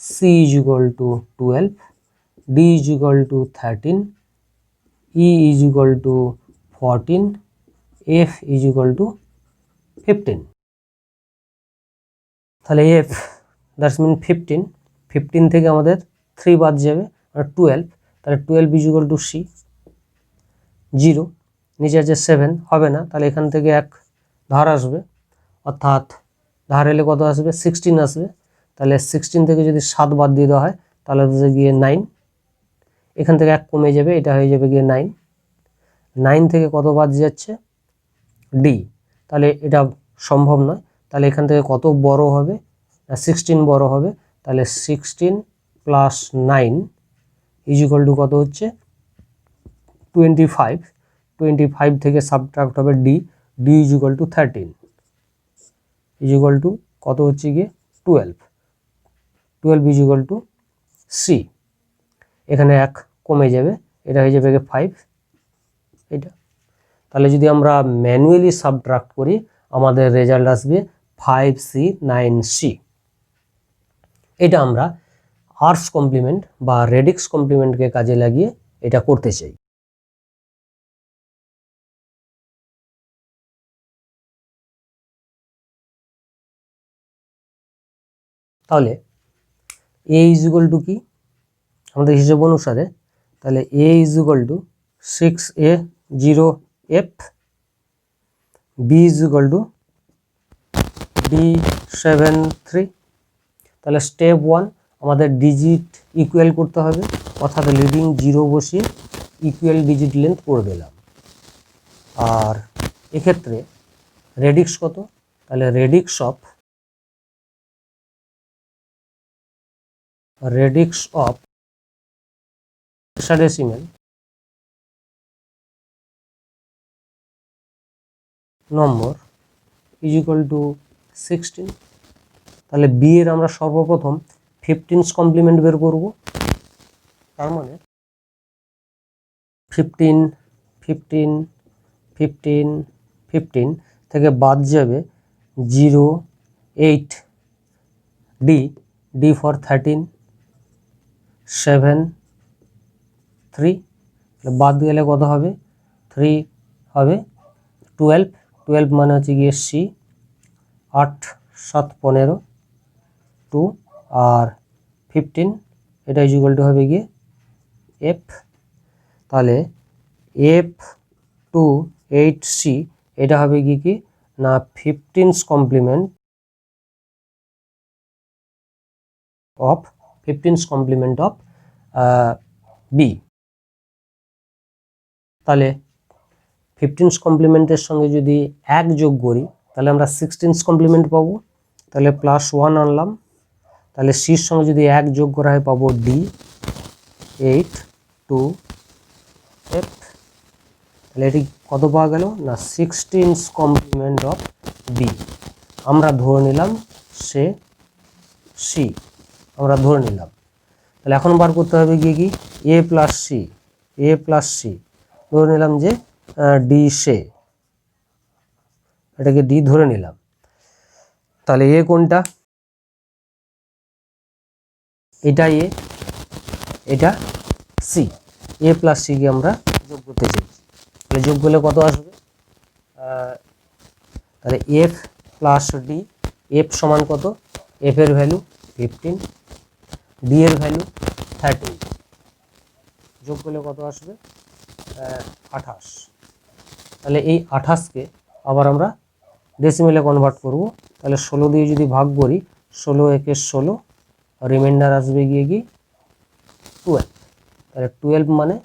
C is equal to 12, D is equal to 13, E is equal to 14, F is equal to 15। তাহলে এফ দ্যাটস মিন 15 থেকে আমাদের 3 বাদ যাবে আর 12, তাহলে 12 ইজ ইকুয়াল টু সি 0, নিচে আছে 7 হবে না, তাহলে এখান থেকে এক ধার আসবে, অর্থাৎ ধার এলে কত আসবে 16 আসবে। তাহলে 16 থেকে যদি 7 বাদ দিয়ে দেওয়া হয় তাহলে হচ্ছে গিয়ে 9, এখান থেকে 1 কমে যাবে, এটা হয়ে যাবে গিয়ে 9। 9 থেকে কত বাদ যাচ্ছে ডি, তাহলে এটা সম্ভব নয়, তাহলে এখান থেকে কত বড় হবে 16 বড় হবে, তাহলে 16 প্লাস 9 ইজ ইকুয়াল টু কত হচ্ছে 25। 25 থেকে সাবট্রাক্ট হবে D, D is equal to 13 is equal to কত হচ্ছে গিয়ে 12 ইজ ইকুয়াল টু সি, এখানে 1 কমে যাবে, এটা হয়ে যাবে 5 এটা। তাহলে যদি আমরা ম্যানুয়ালি সাবট্রাক্ট করি আমাদের রেজাল্ট আসবে 5C9C। এটা আমরা আর্টস কমপ্লিমেন্ট বা রেডিক্স কমপ্লিমেন্টকে কাজে লাগিয়ে এটা করতে চাই। তাহলে এ ইজ ইকুয়াল টু কি আমাদের হিসেব অনুসারে, তাহলে A is equal to 6A0F, B is equal to D73। তাহলে স্টেপ 1 আমাদের ডিজিট ইকুয়াল করতে হবে, অর্থাৎ লিডিং 0 বসিয়ে ইকুয়াল ডিজিট লেন্থ করে দিলাম। আর এক্ষেত্রে রেডিক্স কত, তাহলে radix of hexadecimal number is equal two 16। তাহলে বি এর আমরা সর্বপ্রথম 15's কমপ্লিমেন্ট বের করব, তার মানে 15 15 15 15 থেকে বাদ যাবে 0 8 ডি ফর 13 7 3, বাদ গেলে কত হবে 3 হবে 12 মানে হচ্ছে গিয়ে সি, 8 7 15 2 আর 15 এটা ইজ ইকুয়াল টু হবে গিয়ে এফ। তাহলে F28C এটা হবে কি না 15's কমপ্লিমেন্ট অফ বি। তাহলে 15's কমপ্লিমেন্টের সঙ্গে যদি 1 যোগ করি তাহলে আমরা 16's কমপ্লিমেন্ট পাবো, তাহলে +1 আনলাম। তাহলে সির সঙ্গে যদি 1 যোগ করা হয় পাবো D82F। তাহলে এটি কত পাওয়া গেল না 16's কমপ্লিমেন্ট অফ বি। আমরা ধরে নিলাম সে সি, আমরা ধরে নিলাম। তাহলে এখন বার করতে হবে গিয়ে কি এ প্লাস সি, ধরে নিলাম যে ডি সে, এটাকে ডি ধরে নিলাম। তাহলে এ কোনটা, এটা এ, এটা সি, এ প্লাস সি কে আমরা যোগ করতে চাই। তাহলে যোগ করলে কত আসবে, তাহলে এফ প্লাস ডি, এফ সমান কত, এফ এর ভ্যালু 15, ডি এর ভ্যালু 13, যোগ করলে কত আসবে 28। তাহলে এই 28কে আবার আমরা ডেসিমেলে কনভার্ট করব। তাহলে 16 দিয়ে যদি ভাগ করি 16 একে 16, রিমাইন্ডার আসবে গিয়ে কি 12। তাহলে 12 মানে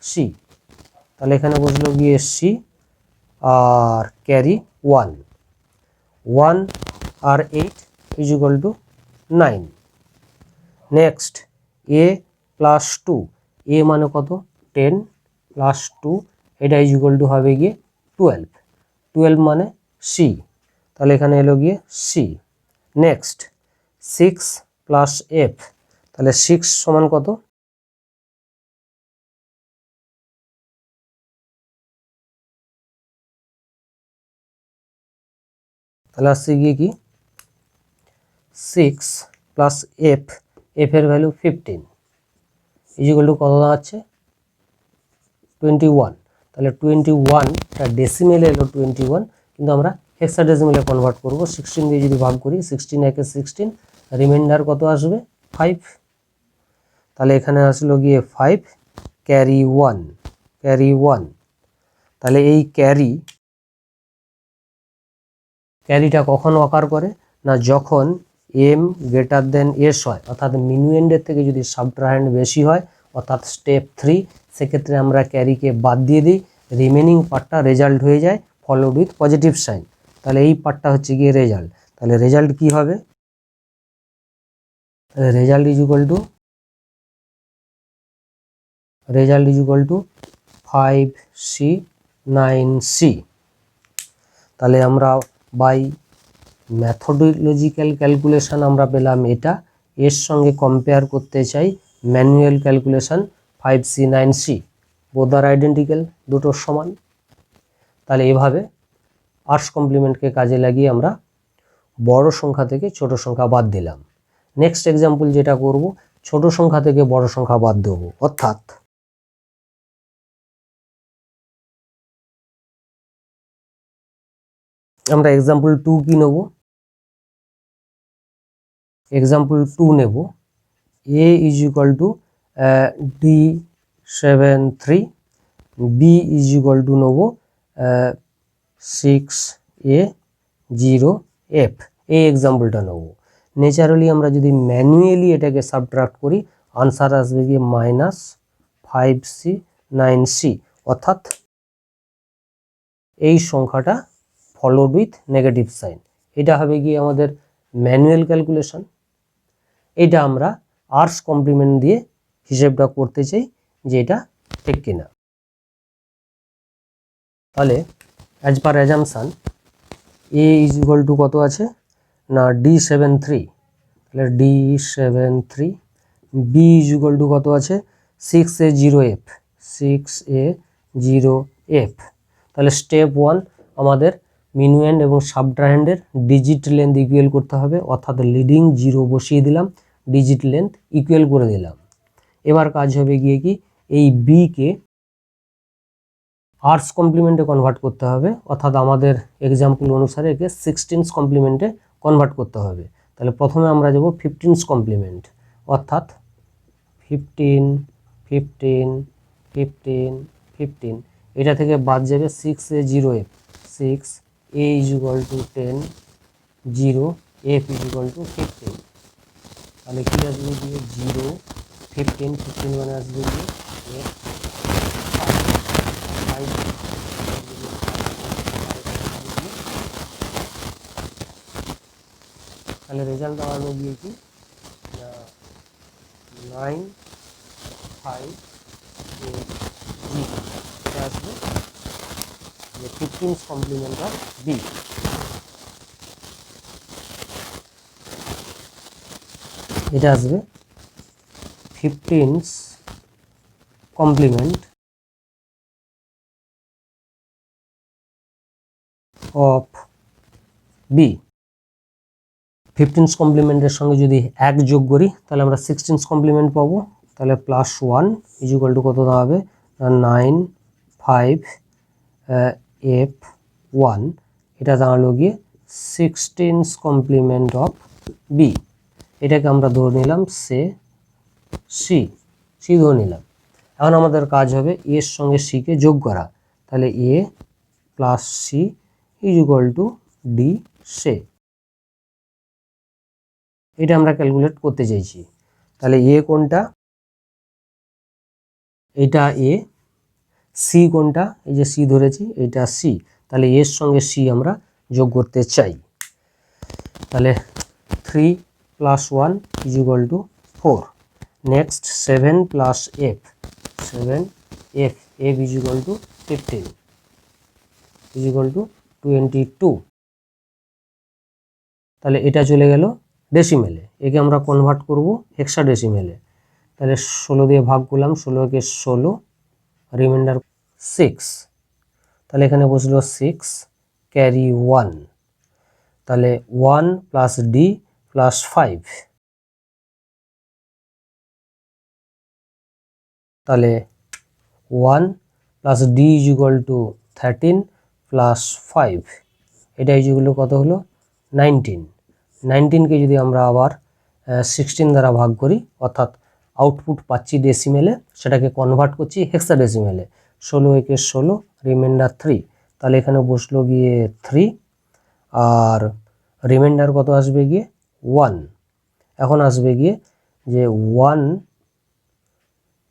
সি, তাহলে এখানে বসলো গিয়ে সি আর ক্যারি 1 আর 8 is equal to 9। Next A plus 2, A মানে কত 10 প্লাস 2, এটা ইজ ইকুয়াল টু হবে গিয়ে 12 মানে সি, তাহলে এখানে এলো গিয়ে সি। নেক্সট 6 প্লাস এফ, তাহলে 6 সমান কত, তাহলে আসছে গিয়ে কি 6 প্লাস এফ, এফ এর ভ্যালু 15 ইজ ইকুয়াল টু কত দাঁড়াচ্ছে 21। তাহলে 21টা ডেসিমেলে এলো 21, কিন্তু আমরা হেক্সাডেসিমেলে কনভার্ট করব। 16 দিয়ে যদি ভাগ করি 16 একে 16, রিমাইন্ডার কত আসবে 5। তাহলে এখানে আসলো গিয়ে 5 ক্যারি 1। তাহলে এই ক্যারিটা কখন অকার করে না যখন এম গ্রেটার দেন এস হয়, অর্থাৎ মিনুয়েন্ডের থেকে যদি সাবট্রাহেন্ড বেশি হয়, অর্থাৎ স্টেপ 3, সেক্ষেত্রে আমরা ক্যারিকে বাদ দিয়ে দিই, রিমেনিং পার্টটা রেজাল্ট হয়ে যায় ফলোড উইথ পজিটিভ সাইন। তাহলে এই পার্টটা হচ্ছে গিয়ে রেজাল্ট। তাহলে রেজাল্ট কি হবে, result is equal two 5C9C। তাহলে আমরা বাই ম্যাথোডোলজিক্যাল ক্যালকুলেশন আমরা পেলাম এটা, এর সঙ্গে কম্পেয়ার করতে চাই manual calculation 5C 9C, both are identical, দুটো সমান। তাহলে এভাবে আর্টস কমপ্লিমেন্টকে কাজে লাগিয়ে আমরা বড় সংখ্যা থেকে ছোট সংখ্যা বাদ দিলাম। নেক্সট এক্সাম্পল যেটা করব, ছোট সংখ্যা থেকে বড় সংখ্যা বাদ দেব, অর্থাৎ আমরা এক্সাম্পল 2 কি নেব, এক্সাম্পল 2 নেব a is equal to D73, b is equal two নেব 6a0f, এই এক্সাম্পলটা নেব। নেচারালি আমরা যদি ম্যানুয়ালি এটাকে সাবট্রাক্ট করি, আনসার আসবে গিয়ে -5C 9C, অর্থাৎ এই সংখ্যাটা ফলোড উইথ নেগেটিভ সাইন। এটা হবে গিয়ে আমাদের ম্যানুয়াল ক্যালকুলেশন। এটা আমরা আর্টস কমপ্লিমেন্ট দিয়ে হিসেবটা করতে চাই যে এটা ঠিক কিনা। তাহলে as per assumption a is equal to কত আছে না D73, তাহলে D73, b is equal to কত আছে 6a0f, 6a0f। তাহলে স্টেপ 1 আমাদের মিনুয়েন্ড এবং সাবট্রাহেন্ডের ডিজিট লেন্থ ইকুয়াল করতে হবে, অর্থাৎ লিডিং 0 বসিয়ে দিলাম, ডিজিট লেন্থ ইকুয়াল করে দিলাম। এবার কাজ হবে গিয়ে কি এই বি কে আর্টস কমপ্লিমেন্টে কনভার্ট করতে হবে, অর্থাৎ আমাদের এক্সাম্পল অনুসারে একে 16th কমপ্লিমেন্টে কনভার্ট করতে হবে। তাহলে প্রথমে আমরা যাব 15th কমপ্লিমেন্ট, অর্থাৎ 15 15 15 15, এটা থেকে বাদ যাবে 6a0f, 6a is equal to 10, 0f is equal to 15। তাহলে কি আসবে গিয়ে 0 15 15 মানে আসবে গিয়ে f 5। তাহলে রেজাল্ট দাঁড়ানো গিয়ে কি 9 5 8 এটা আসবে যে 15th কমপ্লিমেন্ট অফ বি। এটা আসবে 15th complement of B. 15th কমপ্লিমেন্টের সঙ্গে যদি 1 যোগ করি তাহলে আমরা 16th কমপ্লিমেন্ট পাবো। তাহলে +1 ইজ ইকুয়াল টু কত দাঁড়াবে 9 5 f1, এটা দাঁড়ালো গিয়ে 16th কমপ্লিমেন্ট অফ বি। এটাকে আমরা ধরে নিলাম সি ধরে নিলাম। এখন আমাদের কাজ হবে এর সঙ্গে সিকে যোগ করা, তাহলে a plus C is equal to D say, এটা আমরা ক্যালকুলেট করতে চাইছি। তাহলে এ কোনটা, এটা এ, সি কোনটা, এই যে সি ধরেছি এটা সি, তাহলে এর সঙ্গে সি আমরা যোগ করতে চাই। তাহলে 3 + 1 is equal two 4। Next 7 + f, 7f, f is equal to 15 is equal two 22। তাহলে এটা চলে গেল ডেসিমেলে, একে আমরা কনভার্ট করব হেক্সাডেসিমেলে। তাহলে 16 দিয়ে ভাগ করলাম, 16 কে 16, রিমাইন্ডার 6, তাহলে এখানে বসলো 6 ক্যারি 1, তাহলে 1 + d + 5, তাহলে 1 + d ইজ ইকুয়াল টু 13 + 5, এটা ইজ ইকুয়াল টু কত হলো 19। 19কে যদি আমরা আবার 16 দ্বারা ভাগ করি, অর্থাৎ আউটপুট পাচ্ছি ডেসিমেলে, সেটাকে কনভার্ট করছি হেক্সাডেসিমেলে। 16 একে 16, রিমাইন্ডার 3, তাহলে এখানে বসলো গিয়ে 3, আর রিমাইন্ডার কত আসবে গিয়ে 1। এখন আসবে গিয়ে যে 1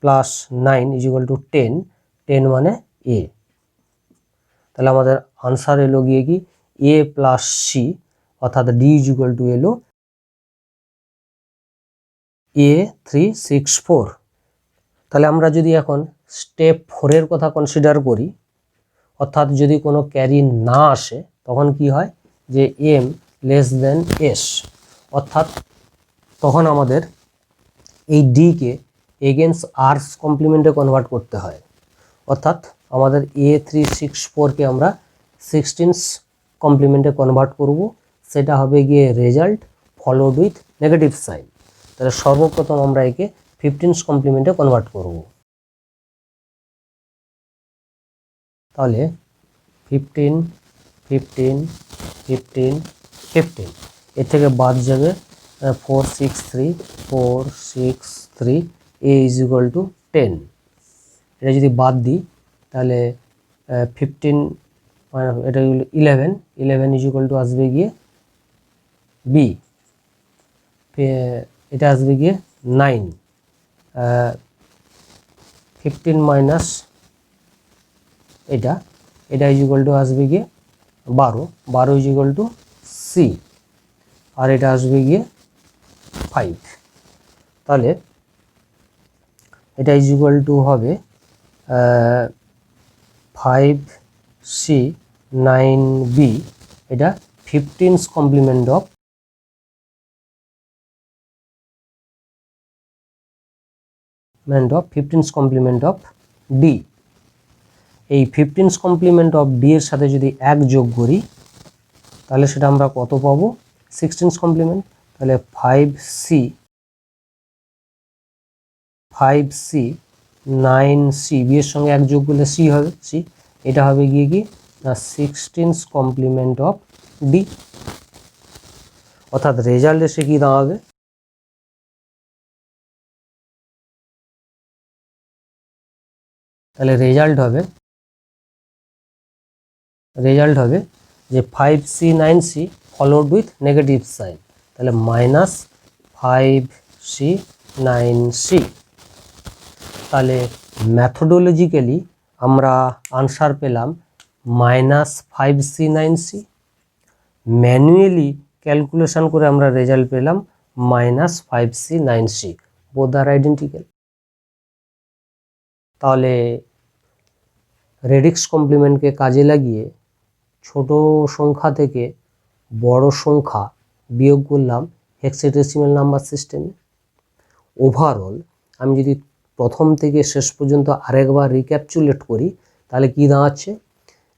+ 9 ইজ ইকুয়াল টু 10, 10 মানে এ। তাহলে আমাদের আনসার এলো গিয়ে কি এ প্লাস সি, অর্থাৎ ডি ইজ ইকুয়াল টু এলো A364। তাহলে আমরা যদি এখন স্টেপ 4 এর কথা কনসিডার করি, অর্থাৎ যদি কোনো ক্যারি না আসে, তখন কি হয় যে m লেস দেন s, অর্থাৎ তখন আমাদের এই d কে এগেন্স r's কমপ্লিমেন্টে কনভার্ট করতে হয়। অর্থাৎ আমাদের A364 কে আমরা 16's কমপ্লিমেন্টে কনভার্ট করব, সেটা হবে গিয়ে result followed with negative sign. তাহলে সর্বপ্রথম আমরা একে 15's কমপ্লিমেন্টে কনভার্ট করব। তাহলে 15 15 15 15, এর থেকে বাদ যাবে 4 6 3 4 6 3 a ইজ ইকুয়াল টু 10। এটা যদি বাদ দিই তাহলে 15 এটা 11 11 ইজ ইকুয়াল টু আসবে গিয়ে বি, এটা আসবে গিয়ে 9, 15 মাইনাস এটা ইজ ইকুয়াল টু আসবে গিয়ে 12, 12 ইজ ইকুয়াল টু সি, আর এটা আসবে গিয়ে 5। তাহলে এটা ইজ ইকুয়াল টু হবে 5c 9b, এটা 15's কমপ্লিমেন্ট অফ d। এই 15's কমপ্লিমেন্ট অফ d এর সাথে যদি 1 যোগ করি তাহলে সেটা আমরা কত পাবো, 16's কমপ্লিমেন্ট। তাহলে 5c 9c, b এর সঙ্গে 1 যোগ করলে c হবে, c, এটা হবে গিয়ে কি না 16's কমপ্লিমেন্ট অফ d। অর্থাৎ রেজাল্ট এসে কি দাঁড়াবে, তাহলে রেজাল্ট হবে যে 5c 9c followed with negative sign, তাহলে মাইনাস 5c 9c। তাহলে ম্যাথোডোলজিক্যালি আমরা আনসার পেলাম minus 5c 9c, manually calculation করে আমরা রেজাল্ট পেলাম minus 5c 9c, both are identical. তাহলে রেডিক্স কমপ্লিমেন্টকে কাজে লাগিয়ে ছোট সংখ্যা থেকে বড় সংখ্যা বিয়োগ করলাম হেক্সাডেসিমাল নাম্বার সিস্টেমে। ওভারঅল আমি যদি প্রথম থেকে শেষ পর্যন্ত আরেকবার রিক্যাপচুলেট করি তাহলে কি দাঁড়াচ্ছে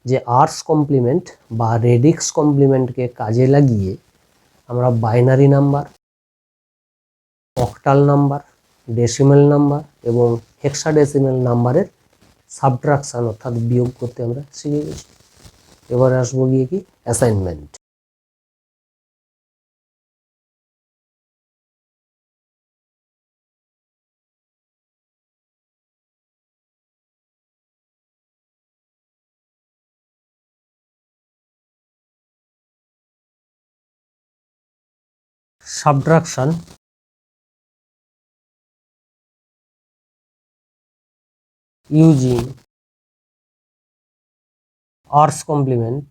যে আর্টস কমপ্লিমেন্ট বা রেডিক্স কমপ্লিমেন্টকে কাজে লাগিয়ে আমরা binary number, octal number, decimal number এবং হেক্সাডেসিমাল নাম্বারের সাবট্রাকশন অর্থাৎ বিয়োগ করতে আমরা শিখে গেছি। এবারে আসবো গিয়ে কি assignment. Subtraction using R's complement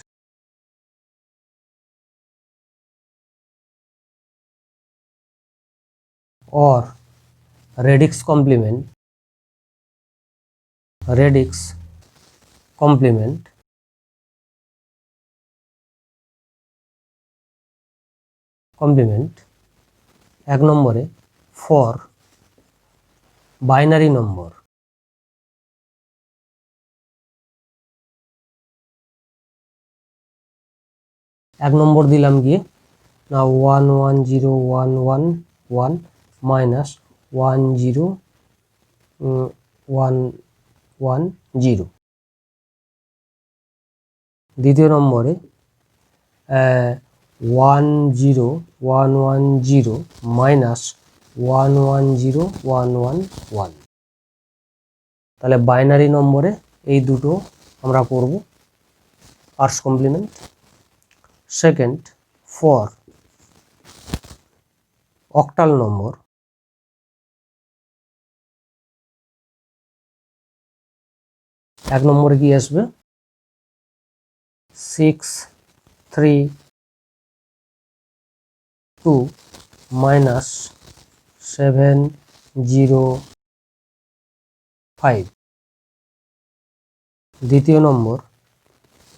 or radix complement এক নম্বরে ফর বাইনারি নম্বর, এক নম্বর দিলাম গিয়ে না 11011 মাইনাস 10110। দ্বিতীয় নম্বরে 10110 মাইনাস 11011। তাহলে বাইনারি নম্বরে এই দুটো আমরা করব r's complement. Second for octal number, এক নম্বরে কি আসবে 632 মাইনাস 705। দ্বিতীয় নম্বর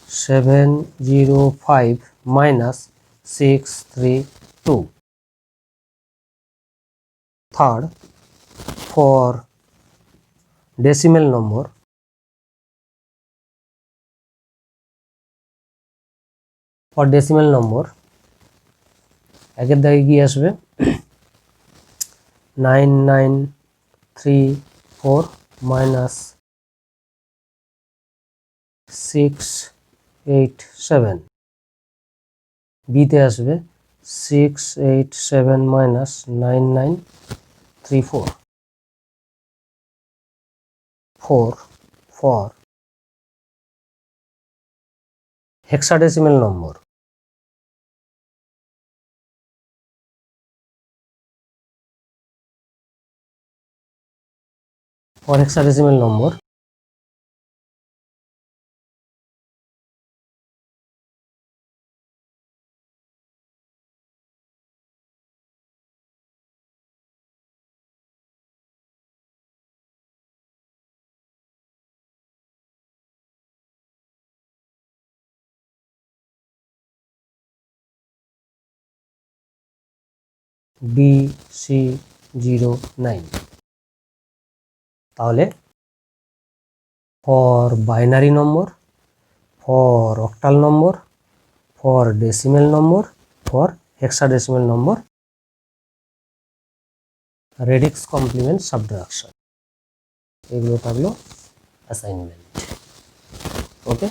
705 minus 632. Third, for decimal number, একের দাগে কি আসবে 9934 minus 687, বিতে আসবে 687 minus 9934. 4 for hexadecimal number, for hexadecimal number BC09. তাহলে for binary number, for octal number, for decimal number, for hexadecimal number, radix complement subtraction, এগুলো থাকলো অ্যাসাইনমেন্ট। ওকে।